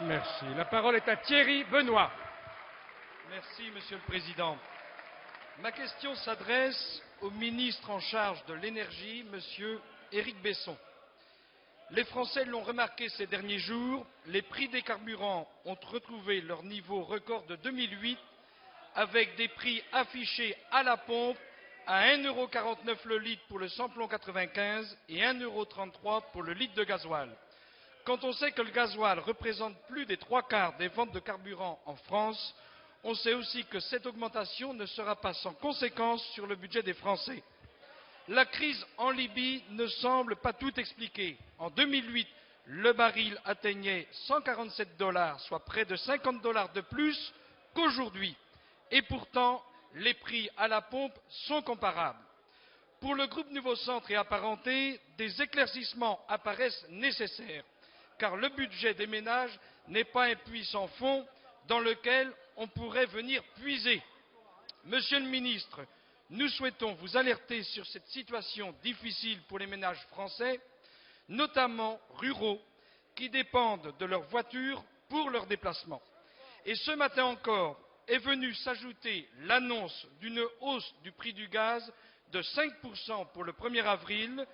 Merci. La parole est à Thierry Benoît. Merci, Monsieur le Président. Ma question s'adresse au ministre en charge de l'énergie, Monsieur Éric Besson. Les Français l'ont remarqué ces derniers jours, les prix des carburants ont retrouvé leur niveau record de 2008 avec des prix affichés à la pompe à 1,49 € le litre pour le samplon 95 et 1,33 € pour le litre de gasoil. Quand on sait que le gasoil représente plus des 3/4 des ventes de carburant en France, on sait aussi que cette augmentation ne sera pas sans conséquence sur le budget des Français. La crise en Libye ne semble pas tout expliquer. En 2008, le baril atteignait 147 $, soit près de 50 $ de plus qu'aujourd'hui. Et pourtant, les prix à la pompe sont comparables. Pour le groupe Nouveau Centre et apparentés, des éclaircissements apparaissent nécessaires, car le budget des ménages n'est pas un puits sans fond dans lequel on pourrait venir puiser. Monsieur le ministre, nous souhaitons vous alerter sur cette situation difficile pour les ménages français, notamment ruraux, qui dépendent de leur voiture pour leurs déplacements. Et ce matin encore est venue s'ajouter l'annonce d'une hausse du prix du gaz de 5% pour le 1er avril.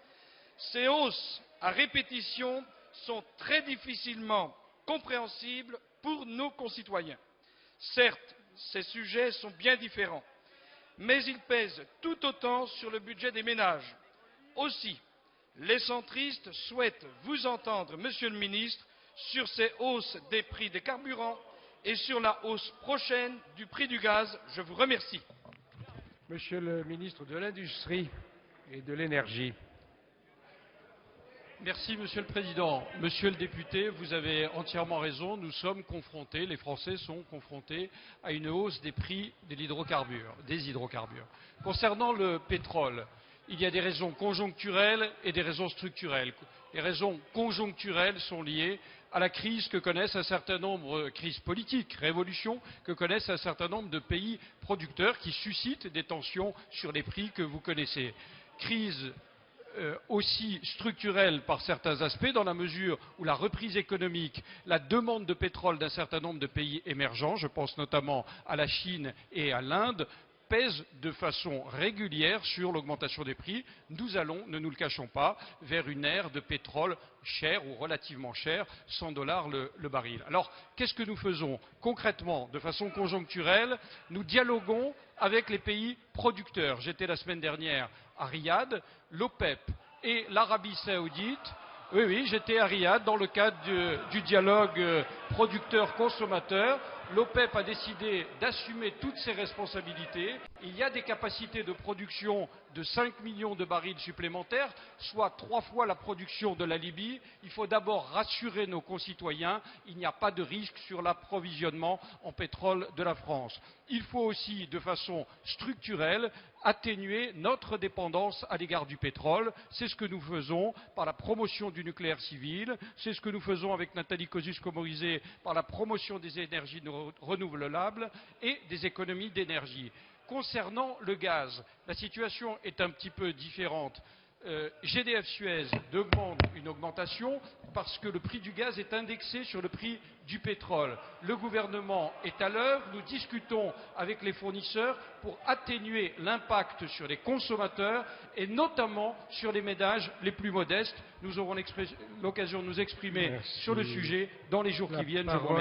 Ces hausses à répétition sont très difficilement compréhensibles pour nos concitoyens. Certes, ces sujets sont bien différents, mais ils pèsent tout autant sur le budget des ménages. Aussi, les centristes souhaitent vous entendre, Monsieur le ministre, sur ces hausses des prix des carburants et sur la hausse prochaine du prix du gaz. Je vous remercie. Monsieur le ministre de l'Industrie et de l'Énergie. Merci, Monsieur le Président. Monsieur le député, vous avez entièrement raison. Nous sommes confrontés, les Français sont confrontés à une hausse des prix des hydrocarbures. Concernant le pétrole, il y a des raisons conjoncturelles et des raisons structurelles. Les raisons conjoncturelles sont liées à la crise que connaissent un certain nombre, crise politique, révolution, que connaissent un certain nombre de pays producteurs qui suscitent des tensions sur les prix que vous connaissez. Crise aussi structurelle par certains aspects, dans la mesure où la reprise économique, la demande de pétrole d'un certain nombre de pays émergents, je pense notamment à la Chine et à l'Inde, pèse de façon régulière sur l'augmentation des prix. Nous allons, ne nous le cachons pas, vers une ère de pétrole cher ou relativement cher, 100 $ le baril. Alors, qu'est-ce que nous faisons concrètement, de façon conjoncturelle? Nous dialoguons avec les pays producteurs. J'étais la semaine dernière à Riyad, l'OPEP et l'Arabie Saoudite. Oui, j'étais à Riyad dans le cadre du dialogue producteur-consommateur. L'OPEP a décidé d'assumer toutes ses responsabilités. Il y a des capacités de production de 5 millions de barils supplémentaires, soit 3 fois la production de la Libye. Il faut d'abord rassurer nos concitoyens, il n'y a pas de risque sur l'approvisionnement en pétrole de la France. Il faut aussi, de façon structurelle, atténuer notre dépendance à l'égard du pétrole. C'est ce que nous faisons par la promotion du nucléaire civil, c'est ce que nous faisons avec Nathalie Kosciusko-Morizet par la promotion des énergies renouvelables et des économies d'énergie. Concernant le gaz, la situation est un petit peu différente. GDF Suez demande une augmentation parce que le prix du gaz est indexé sur le prix du pétrole. Le gouvernement est à l'œuvre, nous discutons avec les fournisseurs pour atténuer l'impact sur les consommateurs et notamment sur les ménages les plus modestes. Nous aurons l'occasion de nous exprimer sur le sujet dans les jours qui viennent. Je vous remercie.